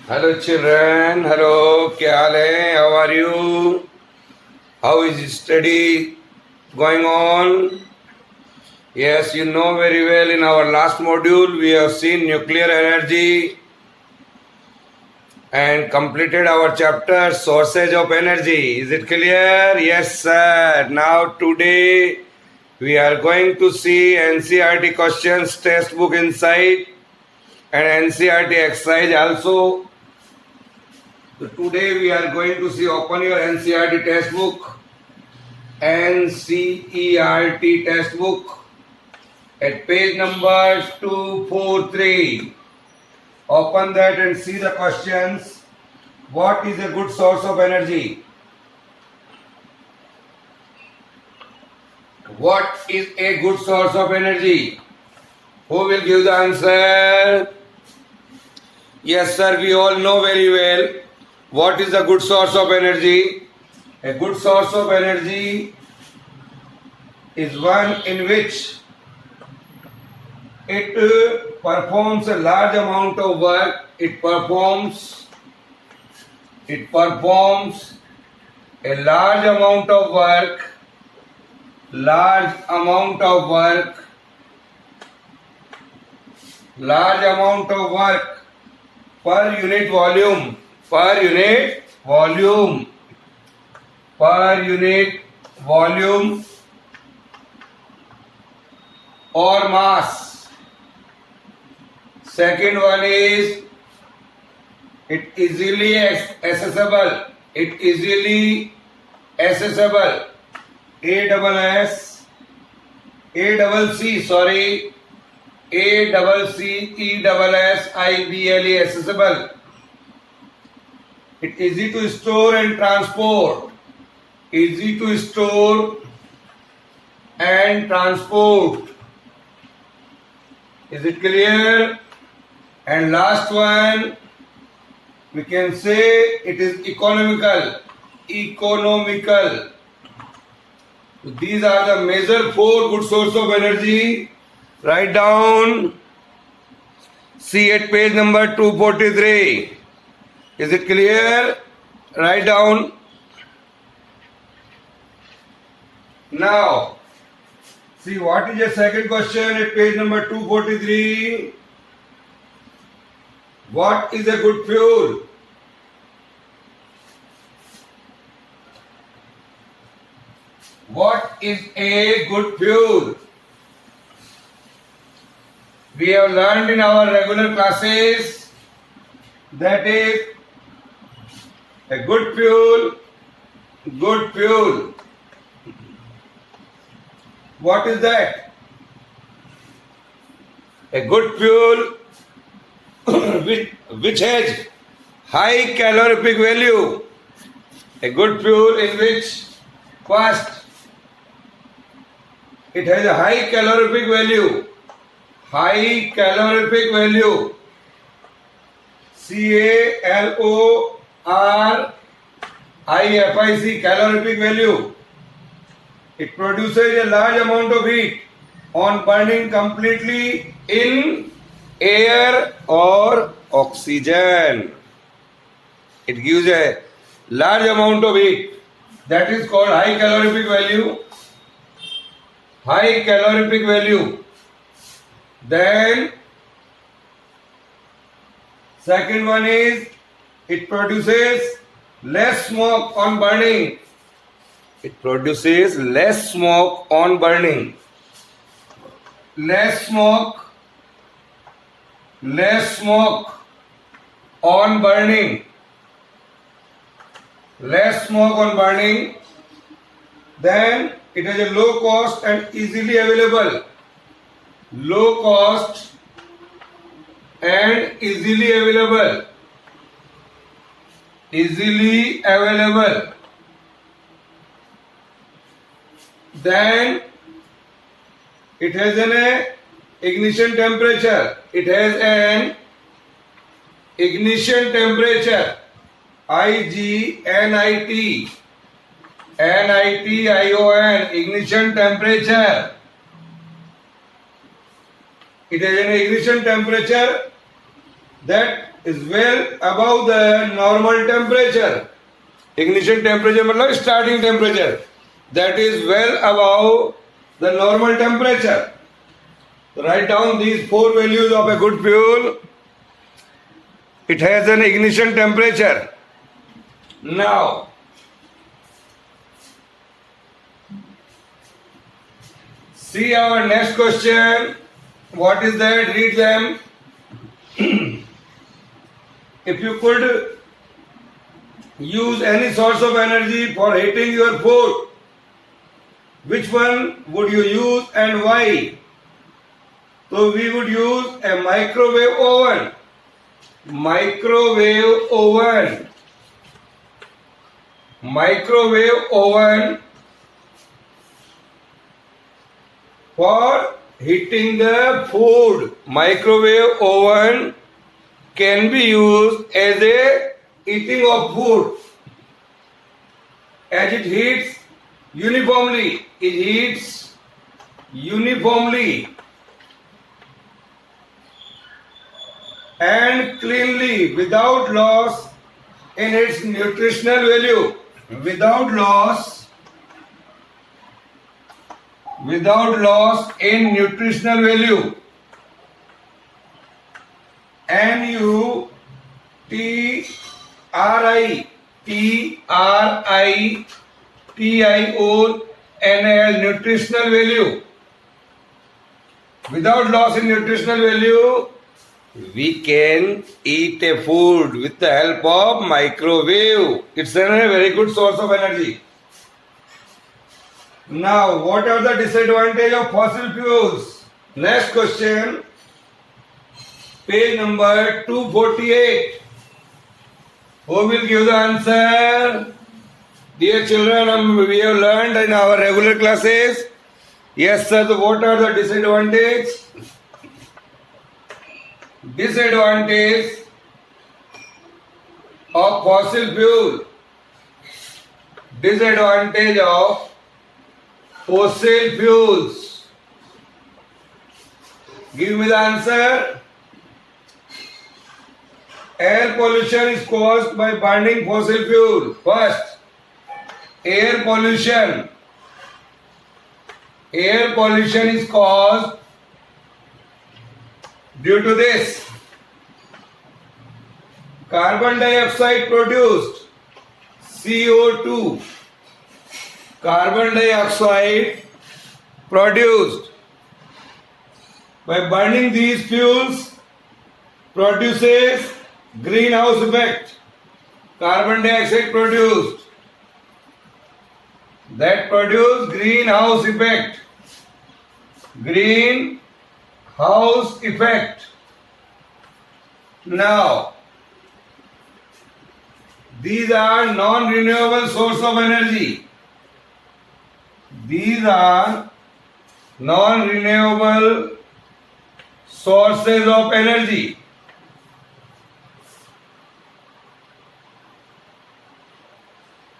Hello children, hello, क्या हाल है? How are you? How is study going on? Yes, you know very well in our last module we have seen nuclear energy and completed our chapter sources of energy. Is it clear? Yes sir. Now today we are going to see NCERT questions, textbook inside and NCERT exercise also. So today we are going to see, open your NCERT textbook, NCERT textbook at page number 243. Open that and see the questions. What is a good source of energy? What is a good source of energy? Who will give the answer? Yes sir, we all know very well what is a good source of energy. A good source of energy is one in which it performs a large amount of work. It performs a large amount of work, per unit volume, or mass. Second one is it easily accessible. Accessible. It easy to store and transport. Is it clear? And last one, we can say it is economical. These are the major four good source of energy. Write down. See at page number 243. Is it clear? Write down. Now, see what is the second question at page number 243. What is a good fuel? What is a good fuel? We have learned in our regular classes that is a good fuel. What is that? A good fuel which has high calorific value. A good fuel in which first it has a high calorific value. CALORIFIC, calorific value. It produces a large amount of heat on burning completely in air or oxygen. It gives a large amount of heat. That is called high calorific value. Then second one is it produces less smoke on burning. Less smoke on burning. Then it has a low cost and easily available. Then it has an ignition temperature. IGNITION, ignition temperature. It has an ignition temperature that is well above the normal temperature. Ignition temperature मतलब starting temperature. That is well above the normal temperature. So write down these 4 values of a good fuel. It has an ignition temperature. Now, see our next question. What is that? Read them. If you could use any source of energy for heating your food, which one would you use and why? So we would use a microwave oven. Microwave oven. Microwave oven for heating the food. Microwave oven can be used as a eating of food, as it heats uniformly. It heats uniformly and cleanly without loss in its nutritional value. Without loss in nutritional value. NUTRITIONAL, nutritional value. Without loss in nutritional value, we can eat a food with the help of microwave. It's a very good source of energy. Now, what are the disadvantages of fossil fuels? Next question, page number 248. Who will give the answer? Dear children, we have learned in our regular classes. Yes, sir. What are the disadvantages? Disadvantage of fossil fuel. Disadvantage of fossil fuels. Give me the answer. Air pollution is caused by burning fossil fuel. First, air pollution. Air pollution is caused due to this. Carbon dioxide produced, CO2. Carbon dioxide produced by burning these fuels produces greenhouse effect. Carbon dioxide produced that produce greenhouse effect. Greenhouse effect. Now, these are non-renewable source of energy. These are non-renewable sources of energy.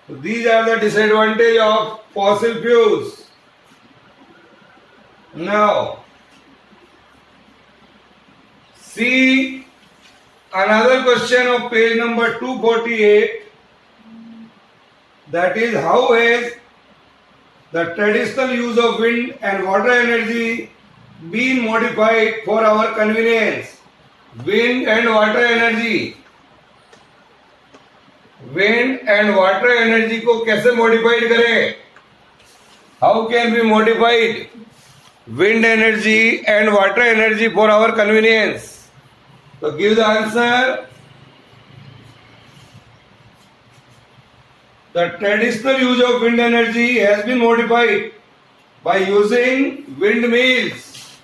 So these are the disadvantages of fossil fuels. Now, see another question of page number 248. That is, how has the traditional use of wind and water energy been modified for our convenience? Wind and water energy. Wind and water energy को कैसे modified करें? How can we modified wind energy and water energy for our convenience? So give the answer. The traditional use of wind energy has been modified by using windmills.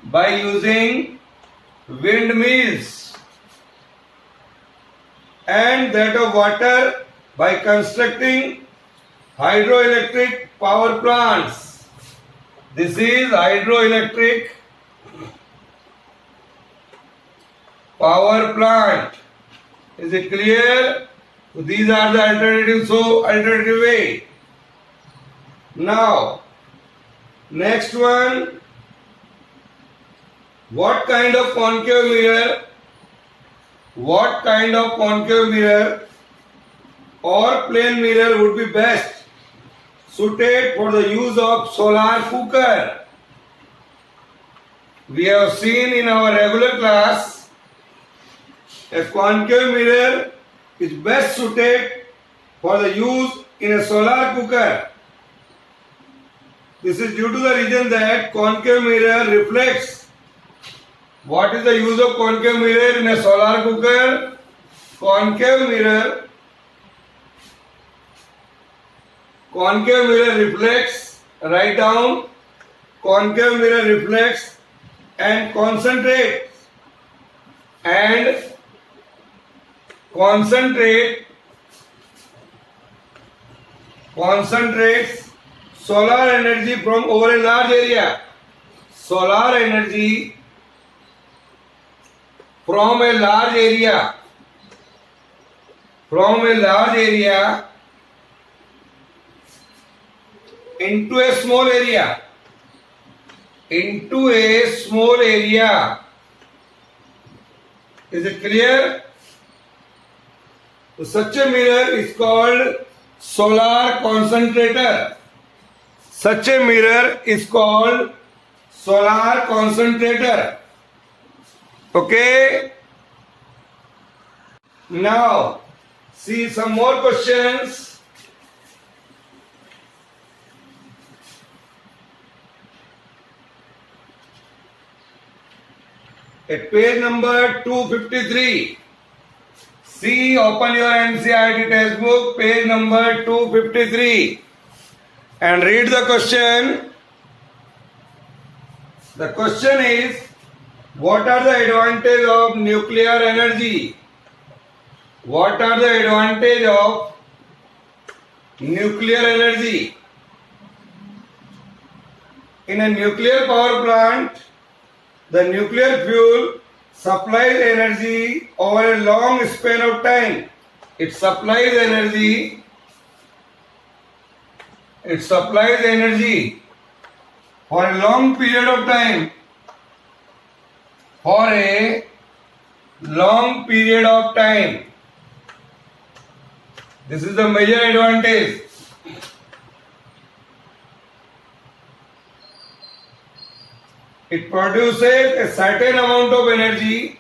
By using windmills. And that of water by constructing hydroelectric power plants. This is hydroelectric power plant. Is it clear? So these are the alternatives. So alternative way. Now, next one. What kind of concave mirror What kind of concave mirror or plane mirror would be best suited for the use of solar cooker? We have seen in our regular class a concave mirror is best suited for the use in a solar cooker. This is due to the reason that concave mirror reflects. What is the use of concave mirror in a solar cooker? Concave mirror reflects, write down, concave mirror reflects and concentrates solar energy from over a large area. Solar energy from a large area into a small area. Is it clear? So such a mirror is called solar concentrator. Such a mirror is called solar concentrator. Okay? Now, see some more questions. At page number 253. See, open your NCERT textbook, page number 253. And read the question. The question is, what are the advantages of nuclear energy? What are the advantages of nuclear energy? In a nuclear power plant, the nuclear fuel supplies energy over a long span of time. It supplies energy for a long period of time. This is the major advantage. It produces a certain amount of energy.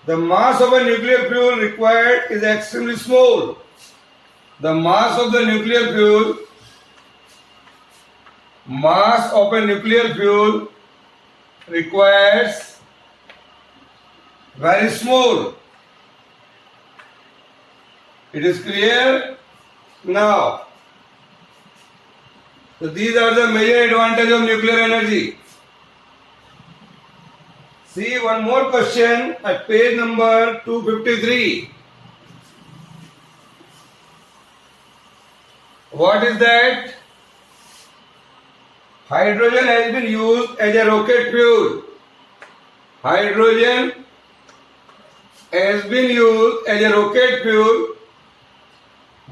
The mass of a nuclear fuel required is extremely small. The mass of a nuclear fuel requires very small. It is clear now. So these are the major advantages of nuclear energy. See one more question at page number 253. What is that? Hydrogen has been used as a rocket fuel.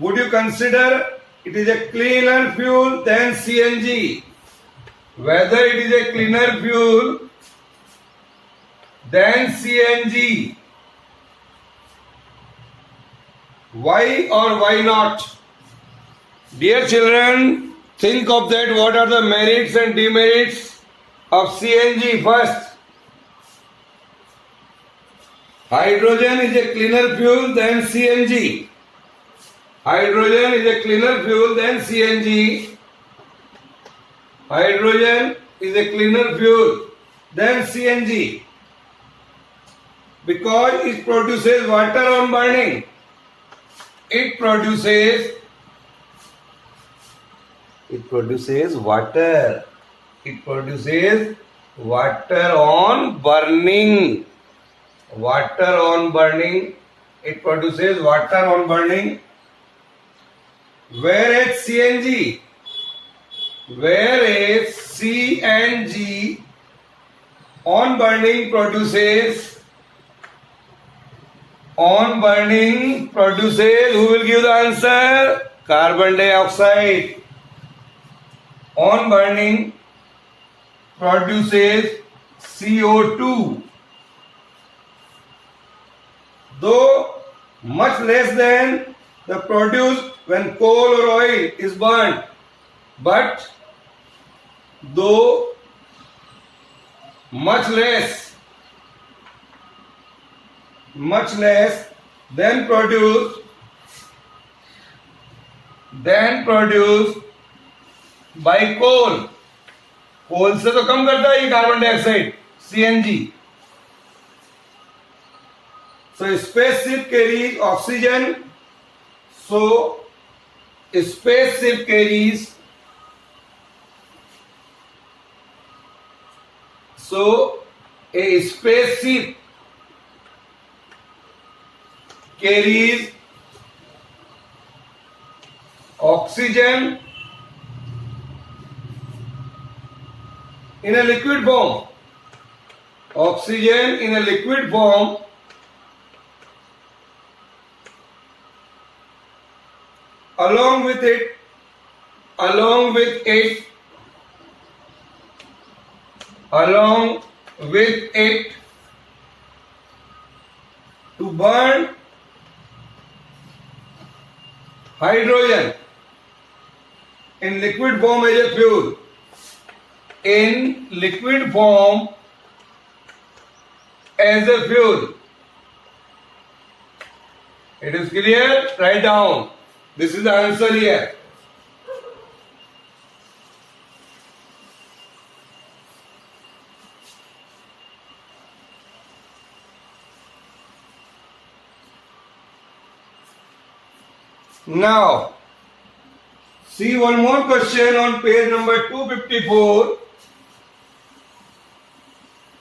Would you consider it is a cleaner fuel than CNG? Whether it is a cleaner fuel than CNG. Why or why not? Dear children, think of that. What are the merits and demerits of CNG first? Hydrogen is a cleaner fuel than CNG. Because it produces water on burning. It produces water. It produces water on burning. Whereas CNG on burning produces On burning produces, who will give the answer? Carbon dioxide. On burning produces CO2, though much less than the produced when coal or oil is burned, but though much less than produced by coal. कोल से तो कम करता है ये carbon dioxide, CNG. So spaceship carries oxygen. So spaceship carries a spaceship carries oxygen in a liquid form. Oxygen in a liquid form along with it to burn hydrogen in liquid form as a fuel. In liquid form as a fuel. It is clear? Write down. This is the answer here. Now, see one more question on page number 254.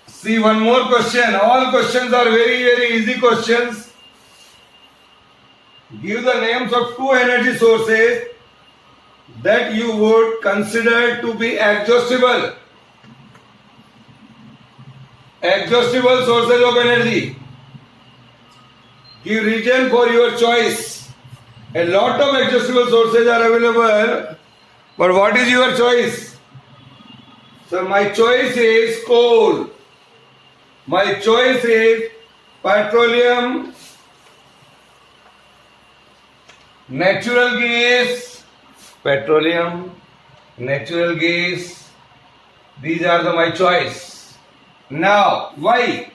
See one more question. All questions are very, very easy questions. Give the names of two energy sources that you would consider to be exhaustible. Exhaustible sources of energy. Give reason for your choice. A lot of exhaustible sources are available, but what is your choice? So my choice is coal. My choice is petroleum, natural gas, These are my choice. Now, why?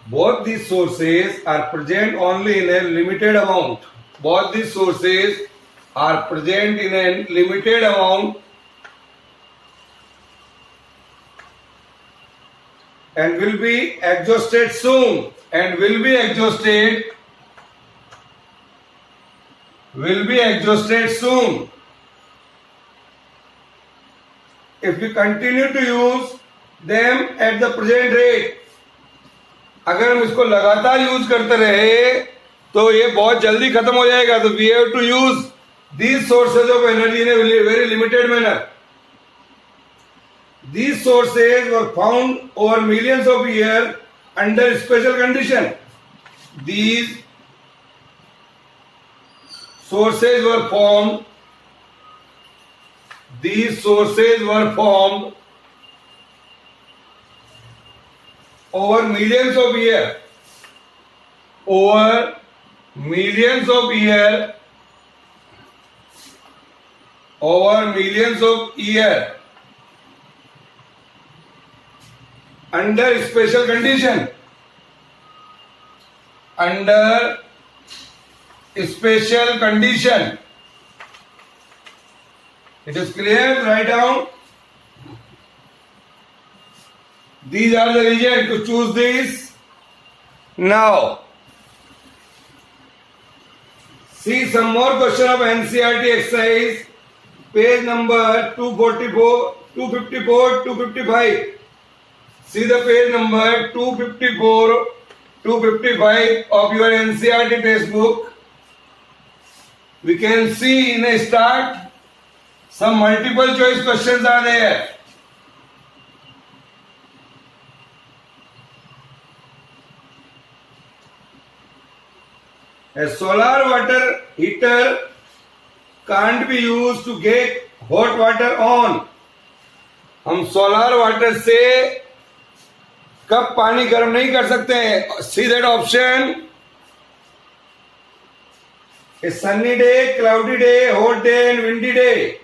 Both these sources are present only in a limited amount. Both these sources are present in a limited amount and will be exhausted soon. If we continue to use them at the present rate, अगर हम इसको लगातार use करते रहे तो ये बहुत जल्दी खत्म हो जाएगा. तो we have to use these sources of energy in a very limited manner. These sources were found over millions of years under special condition. These sources were formed over millions of years. Under special condition. It is clear? Write down. These are the reasons to choose these. Now, see some more question of NCERT exercise, page number 244, 254, 255. See the page number 254, 255 of your NCERT textbook. We can see in a start some multiple choice questions are there. A solar water heater can't be used to get hot water on. हम solar water से कब पानी गर्म नहीं कर सकते हैं. See that option. A sunny day, cloudy day, hot day and windy day.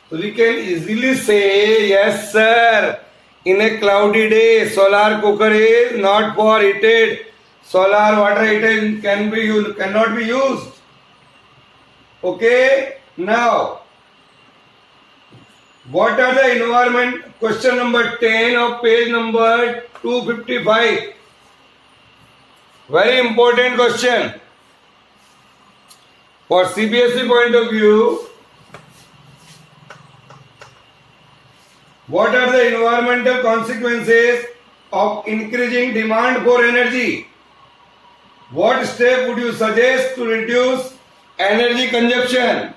So we can easily say, yes sir, in a cloudy day, solar cooker is not for heated. Solar water heater cannot be used. Okay, now what are the environment? Question number 10 of page number 255. Very important question. For CBSE point of view, what are the environmental consequences of increasing demand for energy? What step would you suggest to reduce energy consumption?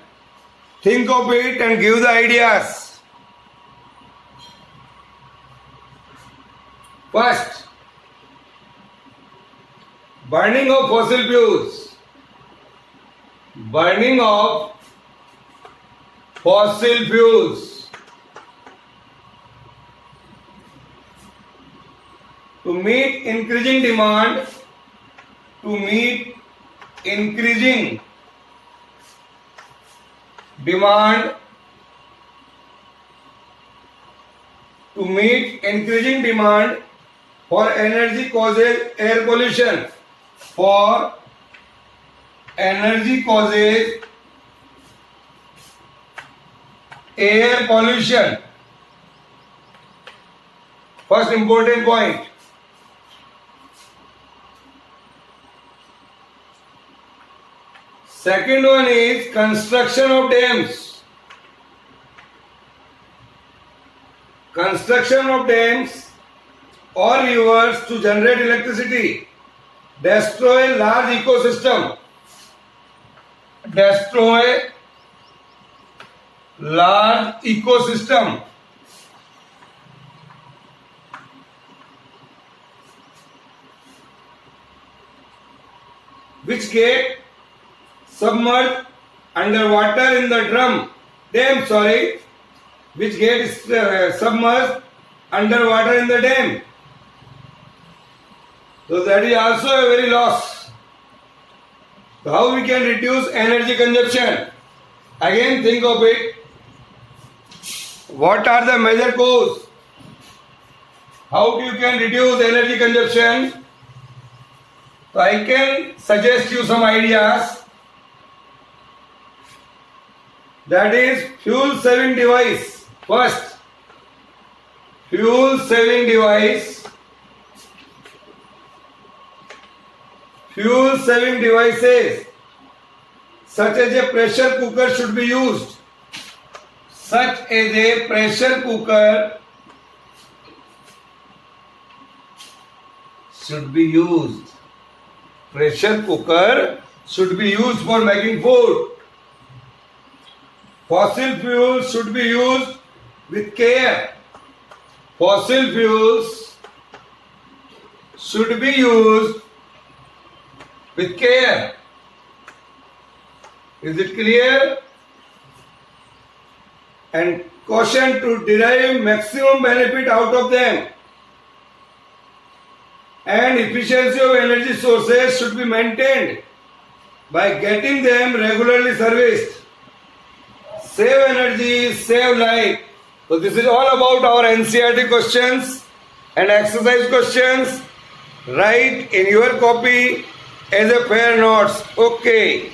Think of it and give the ideas. First, burning of fossil fuels. Burning of fossil fuels. To meet increasing demand, to meet increasing demand for energy causes air pollution. For energy causes air pollution. First important point. Second one is construction of dams. Construction of dams or rivers to generate electricity destroy large ecosystem. Destroy large ecosystem. Which get submerged underwater in the dam, which get submerged underwater in the dam. So that is also a very loss. So how we can reduce energy consumption? Again think of it. What are the major causes? How you can reduce energy consumption? So I can suggest you some ideas. That is fuel saving device. First, fuel saving device. Fuel saving devices such as a pressure cooker should be used. Such as a pressure cooker should be used. Pressure cooker should be used for making food. Fossil fuels should be used with care. Fossil fuels should be used with care. Is it clear? And caution to derive maximum benefit out of them. And efficiency of energy sources should be maintained by getting them regularly serviced. Save energy, save life. So this is all about our NCERT questions and exercise questions. Write in your copy as a fair notes. Okay.